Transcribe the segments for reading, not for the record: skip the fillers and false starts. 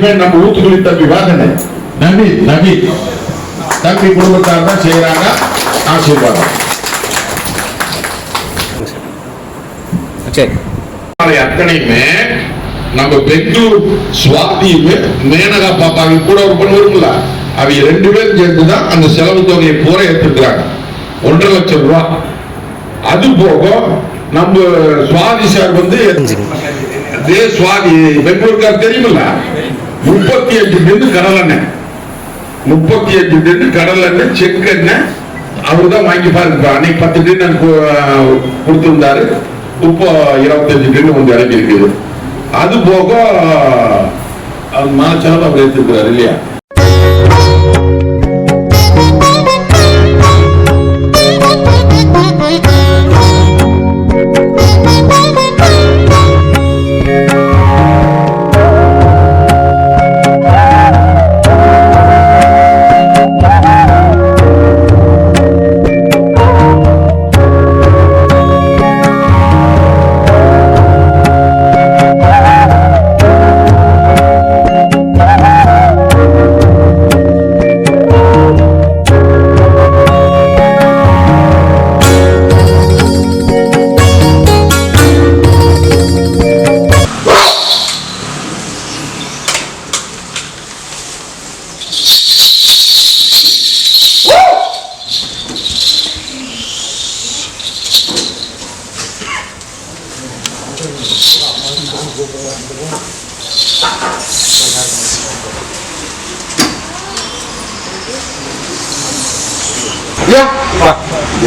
இனிமேல் நம்ம ஊத்துக்குழி தம்பி வாங்கண்ணே, நம்பி நம்பி தம்பி குடும்பத்தார் தான் செய்யறாங்க. ஆசீர்வாதம். அத்தனையுமே நம்ம பெங்களூர் சுவாதியுமே மேனகா பாப்பாங்க கூட ஒரு பொண்ணு வரும்ல, அவங்க 2 பேரும் சேர்ந்துதான் அந்த செலவு தொகையை பூரா எடுத்துக்கிறாங்க. 1.5 லட்சம் ரூபாய். அது போக நம்ம சுவாதி சார் வந்து சுவாதி பெங்களூர்கார் தெரியுமில்ல, 35 டின்னு கடல் எண்ணெய், 35 டின்னு கடல் எண்ணெய் செக் எண்ணெய் அவர் தான் வாங்கி பாருங்க. அன்னைக்கு 10 டின்னு கொடுத்திருந்தாரு, இப்போ 25 டின்னு வந்து இறங்கி இருக்குது. அது போக மனச்செலவு அவர் எடுத்துக்கிறார் இல்லையா.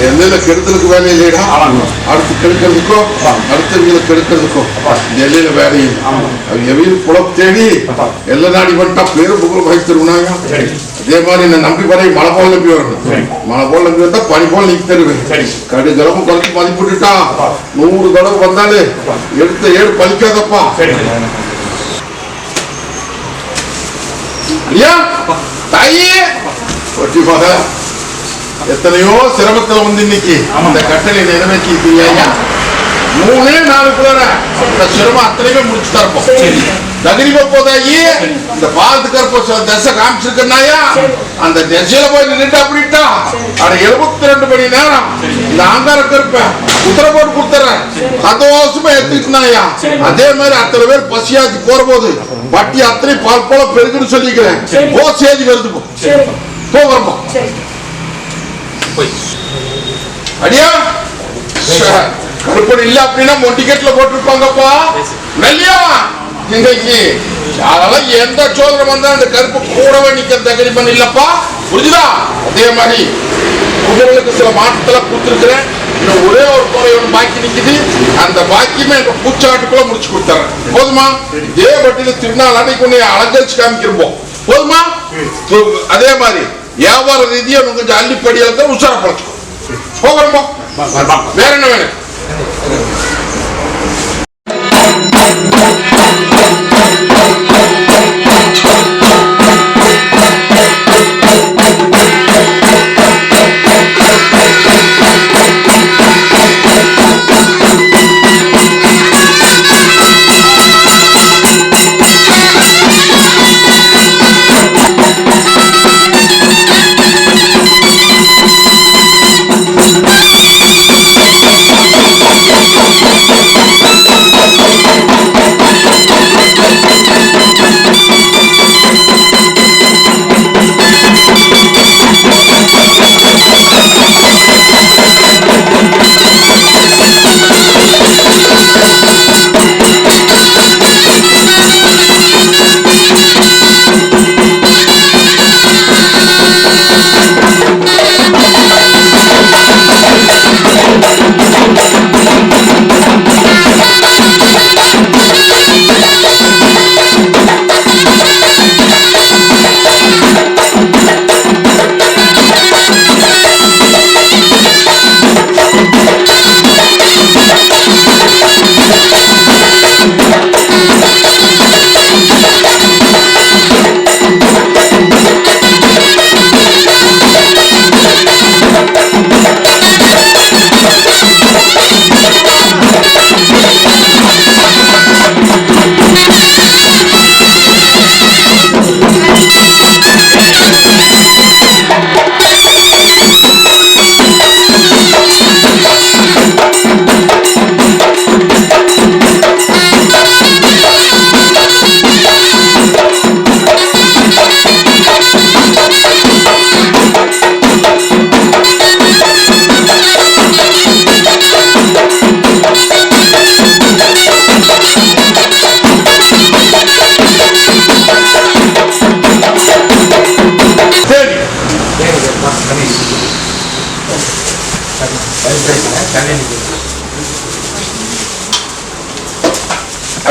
எல்லையில கெடுத்தலுக்கு வேலை இல்லைடா, அடுத்து கெடுக்கிறதுக்கோ அடுத்தவங்களுக்கு கெடுக்கிறதுக்கோ எல்லையில வேலையும் எவையும் குளம் தேடி எல்லை நாடி வந்துட்டா பேரும் புகழ் வகித்திருந்தாங்க. அதே மாதிரி நான் நம்பி வரை மழை போல் நம்பி வரணும், மழை போல் நம்பி வந்தா பனி போல் நீக்கி தருவேன். கடுகளவும் குறைச்சி மதிப்பிட்டுட்டா 100 தடவை வந்தாலே எடுத்த 7 பலிக்காதப்பா. ஐயா தாயே ஒட்டி மக எத்தனையோ சிரமத்துல வந்து இன்னைக்கு அந்த கட்டளை நிறைவேற்றிருக்கீங்க ஐயா. 3-4 சிரமம் அத்தனையுமே முடிச்சு தரப்போம். தகரிப்ப போதாயி இந்த பாலத்துக்கு இருப்போ தசை காமிச்சிருக்கா, அந்த திசையில போய் நின்றுட்டு அப்படிட்டா அட 72 மணி நேரம் இந்த ஆங்கார கருப்ப உத்தர போட்டு கொடுத்துறேன் சந்தோஷமா எடுத்துக்கிட்டாயா. அதே மாதிரி அத்தனை பேர் பசியாச்சு போற போது பட்டி அத்தனை பால் போல பெருக்குன்னு சொல்லிக்கிறேன். போ சேதி வருது போ வரப்போம். அடியா கருப்படி இல்ல அப்படின்னா மொண்டிகேட்ல போட்டிருப்பாங்கப்பா. நல்லியா இன்னைக்கு அதெல்லாம் எந்த சோதனை வந்தா அந்த கருப்பு கூடவே நிக்க தகரிப்பன் இல்லப்பா, புரிஞ்சுதா? அதே மாதிரி உங்களுக்கு சில மாற்றத்துல கொடுத்துருக்கிறேன். இன்னும் ஒரே ஒரு குறை ஒன்று பாக்கி நிக்குது, அந்த பாக்கியமே எங்க பூச்சாட்டுக்குள்ள முடிச்சு கொடுத்துறேன். போதுமா? இதே வட்டியில திருநாள் அன்னைக்கு உன்னை அலங்கரிச்சு காமிக்கிறோம். போதுமா? அதே மாதிரி வியாபார ரீதியா கொஞ்சம் அள்ளிப்படியால உஷார பழச்சுக்கோ. போகிறோம். வேற என்ன வேணும்?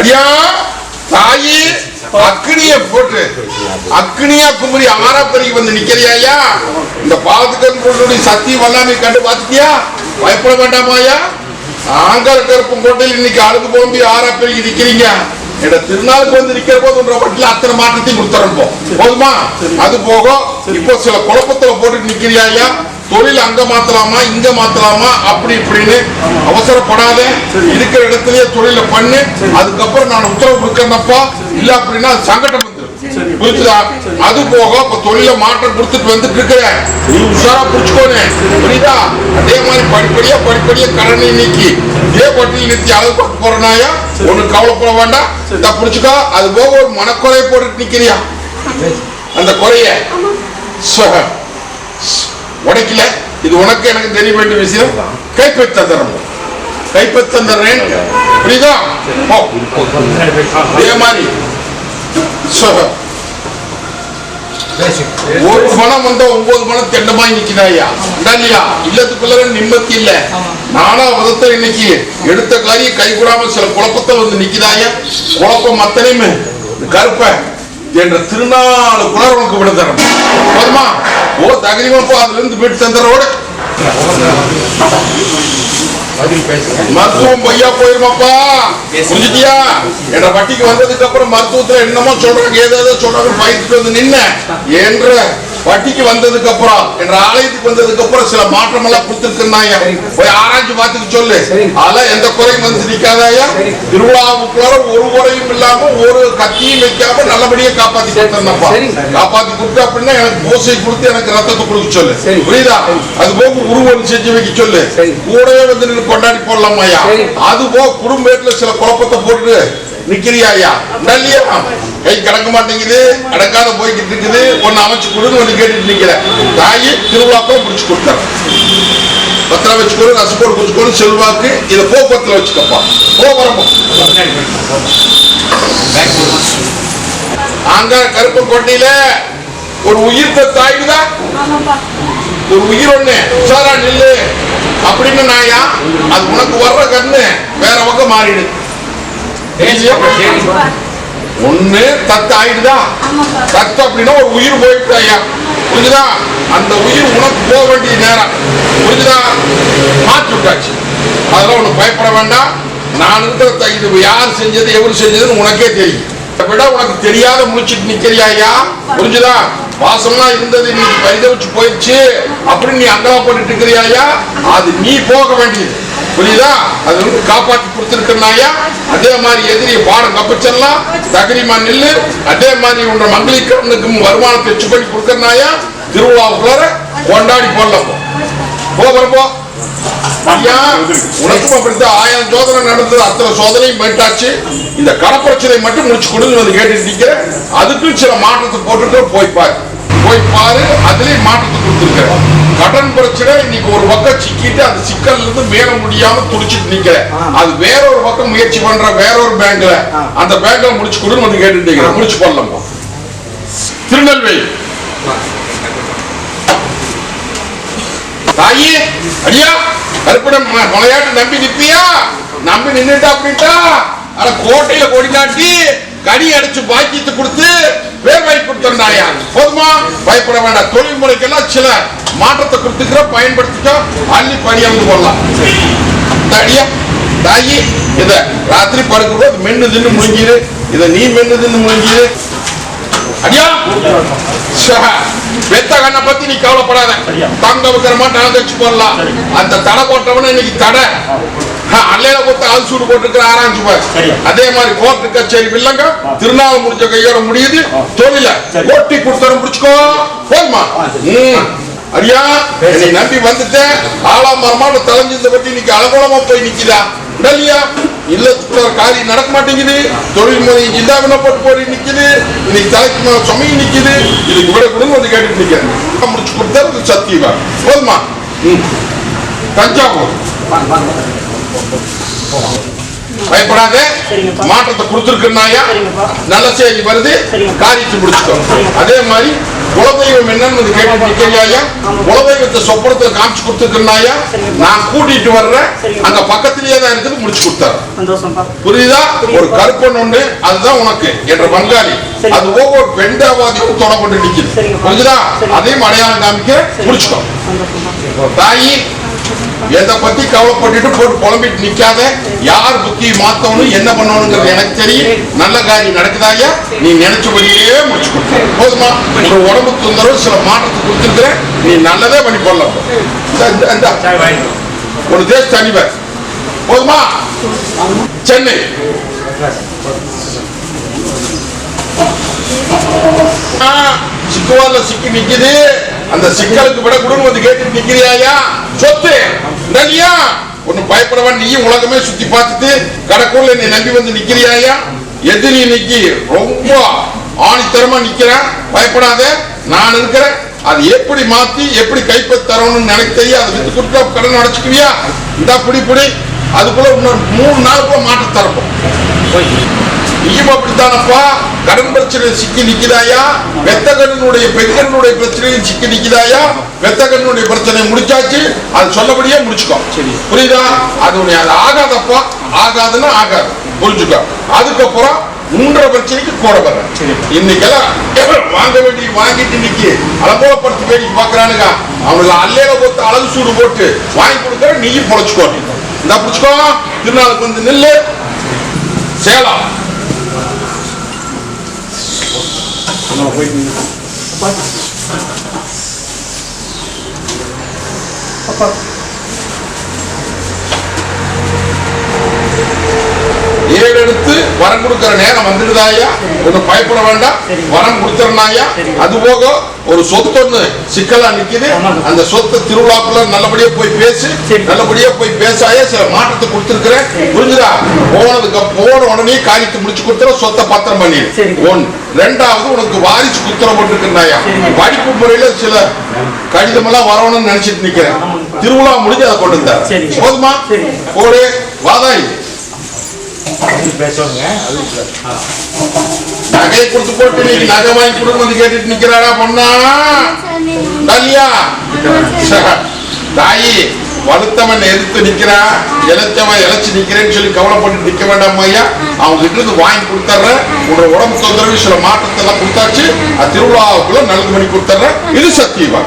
அடியா தாயி அக்னிய போட்டு அக்னியா குமரி ஆறாப்பறைக்கு வந்து நிக்கிறியா? இந்த பாதுகாப்பு சத்தியம் வல்லாமை கண்டு பார்த்துட்டியா? பயப்பட வேண்டாமாயா? ஆங்கார கருப்பும் கோட்டையில் இன்னைக்கு அழுது போம்பி ஆறாப்பறைக்கு நிக்கிறீங்க. என்ற திருநாளுக்கு வந்து நிக்கிற போது உன்ற வட்டில அத்தனை மாற்றத்தையும் கொடுத்துறோம். போதுமா? அது போக இப்போ சில குழப்பத்துல போட்டு நிக்கிறியா? தொழில் அங்க மாத்தலாமா இங்க மாத்தலாமா அப்படி இப்படின்னு அவசரப்படாத. இருக்கிற இடத்துலயே தொழில பண்ணு. அதுக்கப்புறம் நான் உத்தரவு கொடுக்கறப்பா இல்ல அப்படின்னா சங்கடம் வந்துடும். புரியுதா? அது போக இப்ப தொழில மாற்றம் கொடுத்துட்டு வந்துட்டு இருக்கிற நீ உஷாரா புடிச்சுக்கோனே. புரியுதா? அதே மாதிரி படிப்படியா கடனை நீக்கி இதே பட்டியல் நிறுத்தி அளவு பார்க்க போறனாயா? ஒண்ணு கவலைப்பட வேண்டாம். புடிச்சுக்கோ. அது போக ஒரு மனக்குறைய போட்டு நிக்கிறியா? அந்த குறைய உடைக்கல. இது உனக்கு எனக்கு தெரிய வேண்டிய விஷயம். கைப்பற்றேன். புரியுதா? அதே மாதிரி ஒரு பணம் வந்தா 9 பணம் தெண்டமாய் நிக்கிறாயா? இல்லத்துக்குள்ள நிம்மதி இல்ல. நானா விதத்தை இன்னைக்கு எடுத்த காரிய கை கூடாம சில குழப்பத்தை வந்து நிக்கிறாயா? குழப்பம் அத்தனையுமே கருப்ப என்ற திருநாள் கூட உனக்கு விட தரணும். போதுமா? ஓ தகரிமா போ. அதுல இருந்து வீட்டு தந்தரோட மருத்துவம் பொய்யா போயிருமாப்பா. புரிஞ்சுட்டியா? என்ற வட்டிக்கு வந்ததுக்கு அப்புறம் மருத்துவத்துல என்னமோ சொல்றாங்க, ஏதாவது சொல்றாங்க. பயத்துக்கு வந்து நின்ன என்ற வட்டிக்கு வந்ததுக்கு அப்புறம் என்ற ஆலயத்துக்கு வந்ததுக்கு அப்புறம் சில மாற்றம் எல்லாம் கொடுத்துருக்குன்னாயா? போய் ஆராய்ச்சி பார்த்துக்க சொல்லு. அதெல்லாம் எந்த குறையும் வந்து நிக்காதாயா? திருவிழாவுக்குள்ள ஒரு குறையும் இல்லாம ஒரு கத்தியும் வைக்காம நல்லபடியா காப்பாத்தி கொடுத்தா காப்பாத்தி கொடுத்த அப்படின்னா எனக்கு பூசை கொடுத்து எனக்கு ரத்தத்தை கொடுக்க சொல்லு. புரியுதா? அது போக உருவம் செஞ்சு வைக்க சொல்லு. கூடவே வந்து கொண்டாடி போடலாமாயா? அது போக குடும்பத்துல சில குழப்பத்தை போட்டு நிக்கிறியா? கை கடக்க மாட்டேங்குது, அடக்காத போய்கிட்டு இருக்குது. ஒன்னு அமைச்சு கொடுன்னு ஒண்ணு கேட்டுட்டு நிக்கிற தாயி திருவிழாக்களை முடிச்சு கொடுத்தாரு. பத்திரம் வச்சுக்கோ, ரசப்போடு குடிச்சுக்கோ, செல்வாக்கு இத போக்குவரத்துல வச்சுக்கப்பா. போறப்போ அங்க கருப்பு கோட்டையில ஒரு உயிர் தாயுதா, ஒரு உயிர் ஒண்ணு உஷாரா நில்லு அப்படின்னு நாயா. அது உனக்கு வர்ற கண்ணு வேற பக்கம் மாறிடு. ஒண்ணு தத்து ஆயிடுதா? தத்து அப்படின்னா ஒரு உயிர் போயிட்டு ஐயா. புரிஞ்சுதா? அந்த உயிர் உனக்கு போக வேண்டிய நேரம். புரிஞ்சுதா? மாற்றி விட்டாச்சு. அதெல்லாம் உனக்கு பயப்பட வேண்டாம். நான் இருக்கிற இது யார் செஞ்சது எவரு செஞ்சதுன்னு உனக்கே தெரியும். விட உனக்கு தெரியாத முடிச்சுட்டு நிக்கிறியா? புரிஞ்சுதா? வாசம்லாம் இருந்தது இன்னைக்கு பரிதவிச்சு போயிடுச்சு அப்படின்னு நீ அங்கலா போட்டுட்டு இருக்கிறியா? அது நீ போக வேண்டியது. புரியுதா? அது வந்து காப்பாற்றி கொடுத்துருக்கனாயா? அதே மாதிரி எதிரி பாடம் கப்பிச்சிடலாம். தகரிமா நில்லு. அதே மாதிரி உன்ற மங்களிக்கரனுக்கும் வருமானத்தை வச்சு பண்ணி கொடுக்கறனாயா? திருவிழாவுக்குள்ளார கொண்டாடி போடலாம். போகிறப்போ ஐயா உனக்கும் அப்படித்தான் 1000 சோதனை நடந்தது. அத்தனை சோதனையும் போயிட்டாச்சு. இந்த கடப்பிரச்சனை மட்டும் முடிச்சு கொடுன்னு வந்து கேட்டு நிக்கிற. அதுக்கும் சில மாற்றத்தை போட்டுட்டு போய் பாரு. அதுலயும் மாற்றத்தை கொடுத்துருக்க. கடன் பிரச்சனை இன்னைக்கு ஒரு பக்கம் சிக்கிட்டு அந்த சிக்கல்ல இருந்து மேல முடியாம துடிச்சிட்டு நிக்கிற. அது வேற ஒரு பக்கம் முயற்சி பண்ற வேற ஒரு பேங்க்ல அந்த பேங்க்ல முடிச்சு கொடுன்னு வந்து கேட்டு நிக்கிற. முடிச்சு போடலாம். திருநெல்வேலி தாயி அடியா கருப்பிடம் மலையாட்டு நம்பி நிப்பியா? நம்பி நின்றுட்டா அப்படின்ட்டா அட கோட்டையில கொடி நாட்டி கடி அடிச்சு பாக்கியத்தை கொடுத்து பேர் வாங்கி கொடுத்தாயா? போதுமா? பயப்பட வேண்டாம். தொழில் முறைக்கெல்லாம் சில மாற்றத்தை கொடுத்துக்கிற பயன்படுத்திக்கோ. அள்ளி பணியாந்து போடலாம். அடியா தாயி இத ராத்திரி படுக்கும்போது மென்னு தின்னு முழுங்கிடு. இத நீ மென்னு தின்னு முழுங்கிடு. அடியா வெத்த கண்ணை பத்தி நீ கவலைப்படாத. தங்க விக்கிரமா நான் வச்சு போடலாம். அந்த தடை போட்டவன இன்னைக்கு தடை அல்லையில கொடுத்த ஆள் சூடு போட்டுருக்கிற ஆராய்ச்சி பாரு. அதே மாதிரி கோர்ட்டு கச்சேரி இல்லங்க திருநாள் முடிஞ்ச கையோட முடியுது. தொழில ஓட்டி கொடுத்தரும் முடிச்சுக்கோ. போதுமா? அடியா என்னை நம்பி வந்துட்டேன். ஆளாம் மரமான தலைஞ்சதை பத்தி இன்னைக்கு அலங்கோலமா போய் நிக்குதா? இல்லையா? இல்லத்துக்குள்ள காரியம் நடக்க மாட்டேங்குது. தொழில் முறை ஜிந்தாவின போட்டு போய் நிக்குது. இன்னைக்கு தலைக்கு மேல சுமையும் நிக்குது. இதுக்கு விட கூட வந்து கேட்டு நிக்கிறேன். முடிச்சு கொடுத்தா சத்தியவா. போதுமா? தஞ்சாவூர் பயப்படாத. மாற்றத்தை கொடுத்துருக்குனாயா? நல்ல செய்தி வருது. காரியத்தை முடிச்சுக்கோ. அதே மாதிரி குலதெய்வம் என்னன்னு கேட்டு நிக்கிறியா? குலதெய்வத்தை சொப்பனத்துல காமிச்சு கொடுத்துருக்கா? நான் கூட்டிட்டு வர்றேன், அங்க பக்கத்திலேயே தான் இருக்குது, முடிச்சு கொடுத்தாரு. புரியுதா? ஒரு கருப்பன் ஒண்ணு, அதுதான் உனக்கு என்ற பங்காளி. அது ஒவ்வொரு பெண்டாவாதியும் தொடப்பட்டு நிக்குது. புரியுதா? அதையும் அடையாளம் காமிக்க முடிச்சுக்கோ. தாயி எதை பத்தி கவலைப்பட்டுட்டு போட்டு புலம்பிட்டு நிக்காத. யார் புத்தி மாத்தவனும் என்ன பண்ணணுங்கிறது எனக்கு தெரியும். நல்ல காரியம் நடக்குதாயா? நீ நினைச்சபடியே முடிச்சு கொடுத்த போதுமா? ஒரு உடம்பு தொந்தரவு சில மாற்றத்தை கொடுத்துருக்கிற, நீ நல்லதே பண்ணி போடலாம். ஒரு தேச தனிவர் போதுமா? சென்னை சிக்குவார்ல சிக்கி நிக்குது. அந்த சிக்கலுக்கு விட குடும்பம் வந்து கேட்டு நிக்கிறியா? சொத்து நலியா ஒன்னு பயப்படவா? நீயும் உலகமே சுத்தி பார்த்துட்டு கடற்கூர்ல நீ நம்பி வந்து நிக்கிறியா? எதிரி நிக்கி ரொம்ப ஆணித்தரமா நிக்கிற, பயப்படாத, நான் இருக்கிறேன். அது எப்படி மாத்தி எப்படி கைப்பற்றி தரணும்னு எனக்கு தெரியும். அதை வித்து கொடுத்தா கடன் அடைச்சுக்குவியா? இந்த பிடி அதுக்குள்ள இன்னொரு 3 நாளுக்குள்ள மாற்ற தரப்போம். நீயும் அப்படித்தானப்பா கடன் பிரச்சனை சிக்கி நிக்குதாயா? வெத்தகனுடைய பெண்களுடைய பிரச்சனையும் சிக்கி நிக்குதாயா? வெத்தகனுடைய பிரச்சனை முடிச்சாச்சு, அது சொல்லபடியே முடிச்சுக்கோ. புரியுதா? அது ஆகாதப்பா, ஆகாதுன்னா ஆகாது, புரிஞ்சுக்கோ. அதுக்கப்புறம் 3 பிரச்சனைக்கு கூட வர்றேன். இன்னைக்கெல்லாம் வாங்க வேண்டிய வாங்கிட்டு இன்னைக்கு அலங்கோலப்படுத்தி வேடிக்கை பாக்குறானுங்க. அவனுக்கு அல்லையில போட்டு அழகு சூடு போட்டு வாங்கி கொடுக்குற, நீயும் பொழைச்சுக்கோ. இந்த பிடிச்சுக்கோ. திருநாளுக்கு வந்து நெல்லு சேலம் ஏறெடுத்து வரம் கொடுக்கிற நேரம் வந்துடுதாயா? ஒன்னும் பயப்பட வேண்டாம், வரம் கொடுத்துறனாயா? அது போக ஒரு சொத்து ஒண்ணு சிக்கலா நிக்குது. அந்த சொத்து திருவிழாக்குள்ள நல்லபடியா போய் பேசு, நல்லபடியா போய் பேசாயா? சில மாற்றத்தை கொடுத்திருக்கிறேன், புரிஞ்சுதா? போன உடனே காரியத்தை முடிச்சு கொடுத்துற, சொத்தை பத்திரம் பண்ணிடு. 1 2வது உனக்கு வாரிசு குத்திரம் போட்டுருக்கா? படிப்பு முறையில சில கடிதம் எல்லாம் வரணும்னு நினைச்சிட்டு நிக்கிறேன். திருவிழா முடிஞ்சு அதை கொண்டு வந்தார். போதுமா? போடு வாதாய் நகையை கொடுத்து போட்டு நீங்க நகை வாங்கி கொடுத்து கேட்டுட்டு நிக்கிறாரா பொண்ணா? இல்லையா? தாயி வலுத்தவன் எதிர்த்து நிக்கிறா, இழைச்சவன் இழைச்சு நிக்கிறேன்னு சொல்லி கவலைப்பட்டு நிக்க வேண்டாம் ஐயா. அவங்க கிட்ட இருந்து வாங்கி கொடுத்துட்றேன். உங்களோட உடம்பு தொந்தரவு சில மாற்றத்தை எல்லாம் கொடுத்தாச்சு. திருவிழாவுக்குள்ள நல்லது பண்ணி கொடுத்துட்றேன். இது சத்தியமா.